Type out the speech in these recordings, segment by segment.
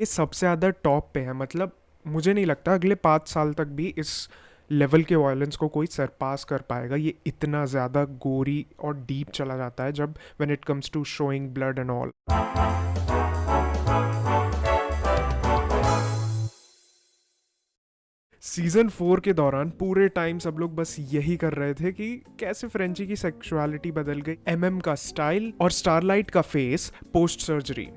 ये सबसे ज़्यादा टॉप पे है। मतलब मुझे नहीं लगता अगले 5 साल तक भी इस लेवल के वायलेंस को कोई सरपास कर पाएगा। ये इतना ज़्यादा गोरी और डीप चला जाता है जब when it comes to showing blood and all. Season 4 के दौरान पूरे टाइम सब लोग बस यही कर रहे थे कि कैसे फ्रेंची की सेक्सुअलिटी बदल गई, एमएम का स्टाइल और स्टारलाइट का फेस पोस्ट सर्जरी।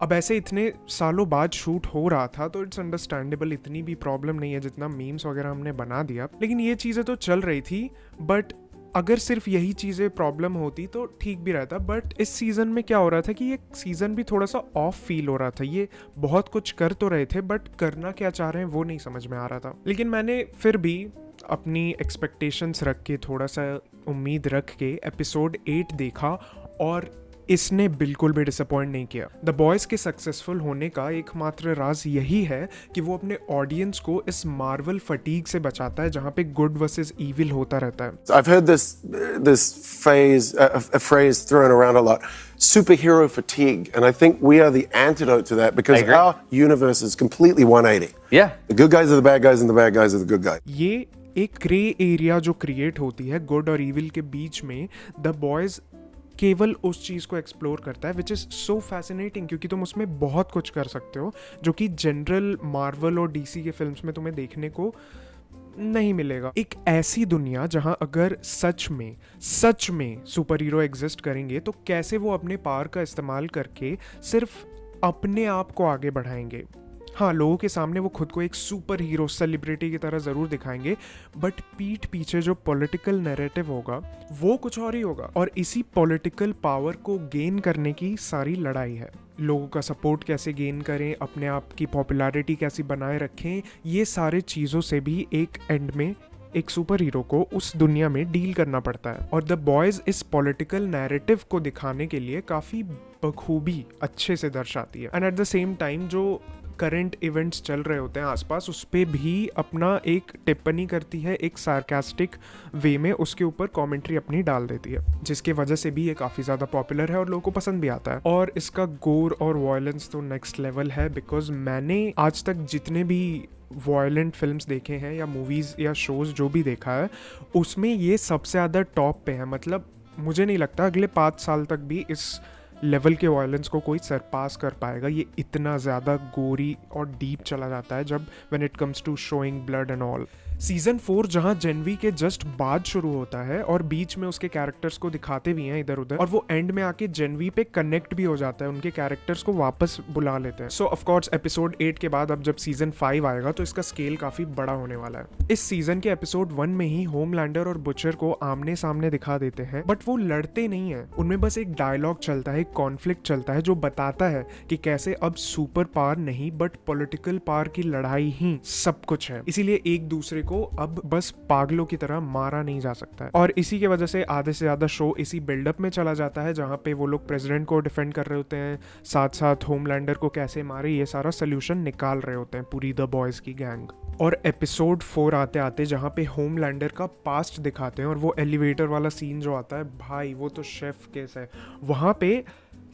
अब ऐसे इतने सालों बाद शूट हो रहा था तो इट्स अंडरस्टैंडेबल, इतनी भी प्रॉब्लम नहीं है जितना मीम्स वगैरह हमने बना दिया। लेकिन ये चीज़ें तो चल रही थी, बट अगर सिर्फ यही चीज़ें प्रॉब्लम होती तो ठीक भी रहता। बट इस सीज़न में क्या हो रहा था कि ये सीज़न भी थोड़ा सा ऑफ फील हो रहा था। ये बहुत कुछ कर तो रहे थे बट करना क्या चाह रहे हैं वो नहीं समझ में आ रहा था। लेकिन मैंने फिर भी अपनी एक्सपेक्टेशंस रख के, थोड़ा सा उम्मीद रख के एपिसोड 8 देखा और इसने बिल्कुल भी डिसअपॉइंट नहीं किया। द बॉयज के सक्सेसफुल होने का एकमात्र राज यही है कि वो अपने ऑडियंस को इस मार्वल फटीग से बचाता है जहां पे गुड वर्सेस इविल होता रहता है। I've heard this phrase, a phrase thrown around a lot, superhero fatigue, and I think we are the antidote to that because our universe is completely 180. Yeah. The good guys are the bad guys, and the bad guys are the good guys. ये एक grey area जो create होती है good और evil के बीच में, the boys केवल उस चीज़ को एक्सप्लोर करता है, विच इज़ सो फैसिनेटिंग क्योंकि तुम उसमें बहुत कुछ कर सकते हो जो कि जनरल मार्वल और डीसी के फिल्म्स में तुम्हें देखने को नहीं मिलेगा। एक ऐसी दुनिया जहां अगर सच में सुपर हीरो एग्जिस्ट करेंगे तो कैसे वो अपने पावर का इस्तेमाल करके सिर्फ अपने आप को आगे बढ़ाएंगे। हाँ, लोगों के सामने वो खुद को एक सुपर हीरो सेलिब्रिटी की तरह ज़रूर दिखाएंगे, बट पीठ पीछे जो पॉलिटिकल नैरेटिव होगा वो कुछ और ही होगा। और इसी पॉलिटिकल पावर को गेन करने की सारी लड़ाई है। लोगों का सपोर्ट कैसे गेन करें, अपने आप की पॉपुलैरिटी कैसे बनाए रखें, ये सारे चीज़ों से भी एक एंड में एक सुपर हीरो को उस दुनिया में डील करना पड़ता है। और द बॉयज इस पॉलिटिकल नैरेटिव को दिखाने के लिए काफ़ी बखूबी अच्छे से दर्शाती है। And at the same time जो करंट इवेंट्स चल रहे होते हैं आसपास, उस पर भी अपना एक टिप्पणी करती है, एक सार्कास्टिक वे में उसके ऊपर कमेंट्री अपनी डाल देती है, जिसके वजह से भी ये काफ़ी ज़्यादा पॉपुलर है और लोगों को पसंद भी आता है। और इसका गोर और वायलेंस तो नेक्स्ट लेवल है, बिकॉज मैंने आज तक जितने भी वायलेंट फिल्म्स देखे हैं या मूवीज़ या शोज़ जो भी देखा है, उसमें ये सबसे ज़्यादा टॉप पे है। मतलब मुझे नहीं लगता अगले 5 साल तक भी इस लेवल के वायलेंस को कोई सरपास कर पाएगा। ये इतना ज़्यादा गोरी और डीप चला जाता है जब when it comes to showing blood and all. Season 4 जहाँ जेनवी के जस्ट बाद शुरू होता है और बीच में उसके कैरेक्टर्स को दिखाते भी हैं इधर उधर, और वो एंड में आके जेनवी पे कनेक्ट भी हो जाता है, उनके कैरेक्टर्स को वापस बुला लेते हैं। सो ऑफ कोर्स एपिसोड 8 के बाद अब जब सीजन 5 आएगा तो इसका स्केल काफी बड़ा होने वाला है। इस सीजन के एपिसोड 1 में ही होमलैंडर और बुचर को आमने सामने दिखा देते हैं, बट वो लड़ते नहीं है। उनमें बस एक डायलॉग चलता है, एक कॉन्फ्लिक्ट चलता है जो बताता है कि कैसे अब सुपर पावर नहीं बट पॉलिटिकल पावर की लड़ाई ही सब कुछ है। इसीलिए एक दूसरे को अब बस पागलों की तरह मारा नहीं जा सकता है। और इसी की वजह से आधे से ज्यादा शो इसी बिल्डअप में चला जाता है जहां पे वो लोग प्रेसिडेंट को डिफेंड कर रहे होते हैं, साथ साथ होमलैंडर को कैसे मारे ये सारा सोल्यूशन निकाल रहे होते हैं पूरी द बॉयज की गैंग। और एपिसोड 4 आते आते जहाँ पे होमलैंडर का पास्ट दिखाते हैं और वो एलिवेटर वाला सीन जो आता है, भाई वो तो शेफ केस है। वहाँ पे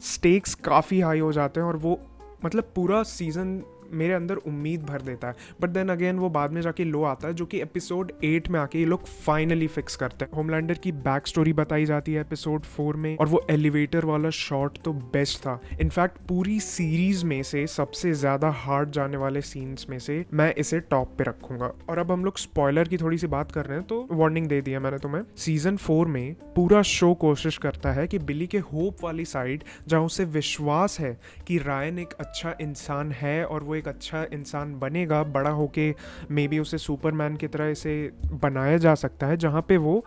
स्टेक्स काफ़ी हाई हो जाते हैं और वो मतलब पूरा सीजन मेरे अंदर उम्मीद भर देता है। बट देन अगेन वो बाद में जाके लो आता है जो कि एपिसोड 8 में आके ये लोग फाइनली फिक्स करते हैं। होमलैंडर की बैक स्टोरी बताई जाती है एपिसोड 4 में, और वो एलिवेटर वाला शॉट तो बेस्ट था। इनफैक्ट पूरी सीरीज में से सबसे ज्यादा हार्ड जाने वाले सीन्स में से मैं इसे टॉप पे रखूंगा। और अब हम लोग स्पॉइलर की थोड़ी सी बात कर रहे हैं तो वार्निंग दे दिया मैंने तुम्हें। सीजन 4 में पूरा शो कोशिश करता है कि बिली के होप वाली साइड, जहाँ उसे विश्वास है कि रायन एक अच्छा इंसान है और वो एक अच्छा इंसान बनेगा बड़ा होके, मे बी उसे सुपरमैन की तरह इसे बनाया जा सकता है, जहाँ पे वो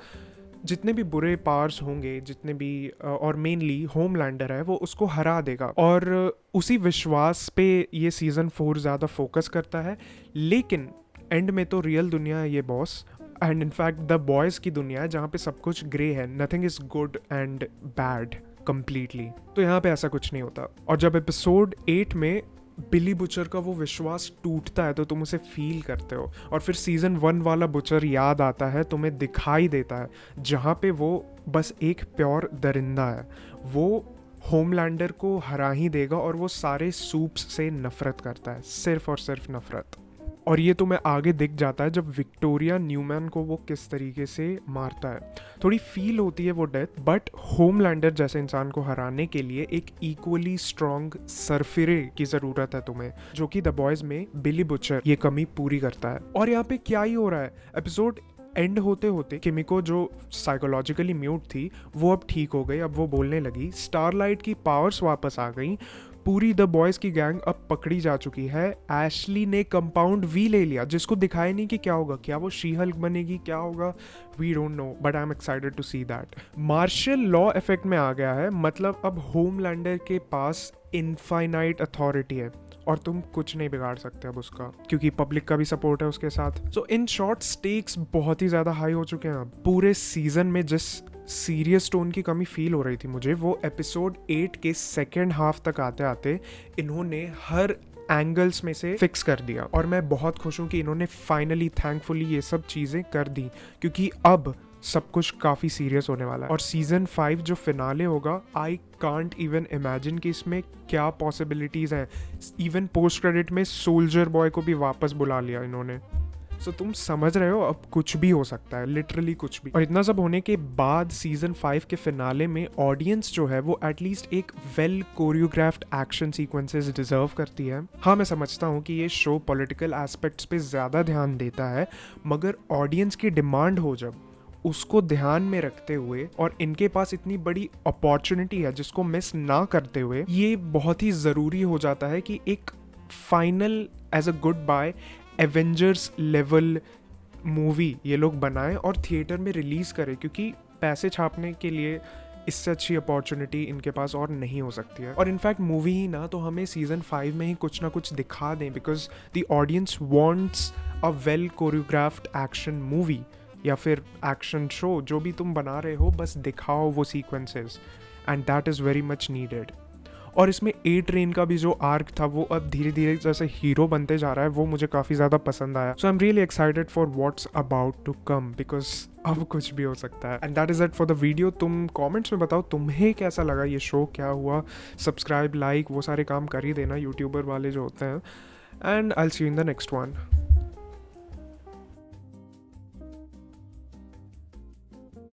जितने भी बुरे पावर्स होंगे, जितने भी और मेनली होमलैंडर है, वो उसको हरा देगा। और उसी विश्वास पे ये सीजन 4 ज़्यादा फोकस करता है। लेकिन एंड में तो रियल दुनिया है ये boss, and in fact the boys की दुनिया है जहाँ पे सब कुछ ग्रे है, nothing is good and bad completely. तो यहाँ पे ऐसा कुछ नहीं होता। और जब एपिसोड 8 में बिली बुचर का वो विश्वास टूटता है तो तुम उसे फील करते हो, और फिर सीजन 1 वाला बुचर याद आता है, तुम्हें दिखाई देता है, जहाँ पे वो बस एक प्योर दरिंदा है। वो होमलैंडर को हरा ही देगा और वो सारे सूप्स से नफरत करता है, सिर्फ और सिर्फ नफरत। और ये तुम्हें आगे दिख जाता है जब विक्टोरिया न्यूमैन को वो किस तरीके से मारता है। थोड़ी फील होती है वो डेथ, बट होमलैंडर जैसे इंसान को हराने के लिए एक इक्वली स्ट्रॉन्ग सरफिरे की ज़रूरत है तुम्हें, जो कि द बॉयज़ में बिली बुचर ये कमी पूरी करता है। और यहाँ पे क्या ही हो रहा है, एपिसोड एंड होते होते किमिको जो साइकोलॉजिकली म्यूट थी वो अब ठीक हो गई, अब वो बोलने लगी, स्टारलाइट की पावर्स वापस आ गई, पूरी द बॉयज़ की गैंग अब पकड़ी जा चुकी है, एशली ने कंपाउंड वी ले लिया, जिसको दिखाया नहीं कि क्या होगा, क्या वो शी हल्क बनेगी, क्या होगा, we don't know, but I am excited to see that. Martial law effect में आ गया है, मतलब अब होमलैंडर के पास इनफाइनाइट अथॉरिटी है और तुम कुछ नहीं बिगाड़ सकते अब उसका, क्योंकि पब्लिक का भी सपोर्ट है उसके साथ। सो इन शॉर्ट स्टेक्स बहुत ही ज़्यादा हाई हो चुके हैं अब। पूरे सीजन में जिस सीरियस टोन की कमी फील हो रही थी मुझे, वो एपिसोड 8 के सेकेंड हाफ तक आते आते इन्होंने हर एंगल्स में से फिक्स कर दिया। और मैं बहुत खुश हूँ कि इन्होंने फाइनली थैंकफुली ये सब चीज़ें कर दी, क्योंकि अब सब कुछ काफ़ी सीरियस होने वाला है। और सीजन 5 जो फिनाले होगा, आई कांट इवन इमेजिन कि इसमें क्या पॉसिबिलिटीज़ हैं। इवन पोस्ट क्रेडिट में सोल्जर बॉय को भी वापस बुला लिया इन्होंने। सो तुम समझ रहे हो अब कुछ भी हो सकता है, लिटरली कुछ भी। और इतना सब होने के बाद सीजन 5 के फिनाले में ऑडियंस जो है वो एटलीस्ट एक well choreographed action sequences deserve करती है। हाँ, मैं समझता हूँ कि ये शो पॉलिटिकल एस्पेक्ट्स पे ज़्यादा ध्यान देता है, मगर ऑडियंस की डिमांड हो जब, उसको ध्यान में रखते हुए और इनके पास इतनी बड़ी अपॉर्चुनिटी है जिसको मिस ना करते हुए, ये बहुत ही ज़रूरी हो जाता है कि एक final as a good bye Avengers level movie ये लोग बनाएं और थिएटर में रिलीज़ करें, क्योंकि पैसे छापने के लिए इससे अच्छी अपॉर्चुनिटी इनके पास और नहीं हो सकती है। और इनफैक्ट मूवी ही ना तो हमें सीजन 5 में ही कुछ ना कुछ दिखा दें, because the audience wants a well choreographed action movie या फिर एक्शन शो, जो भी तुम बना रहे हो बस दिखाओ वो sequences, and that is very much needed. और इसमें ए ट्रेन का भी जो आर्क था वो अब धीरे धीरे जैसे हीरो बनते जा रहा है, वो मुझे काफ़ी ज़्यादा पसंद आया। So I am really excited for what's about to come, because अब कुछ भी हो सकता है। And that is it for the video. तुम कमेंट्स में बताओ तुम्हें कैसा लगा ये शो, क्या हुआ, सब्सक्राइब, लाइक, वो सारे काम कर ही देना यूट्यूबर वाले जो होते हैं। And I will see you in the next one.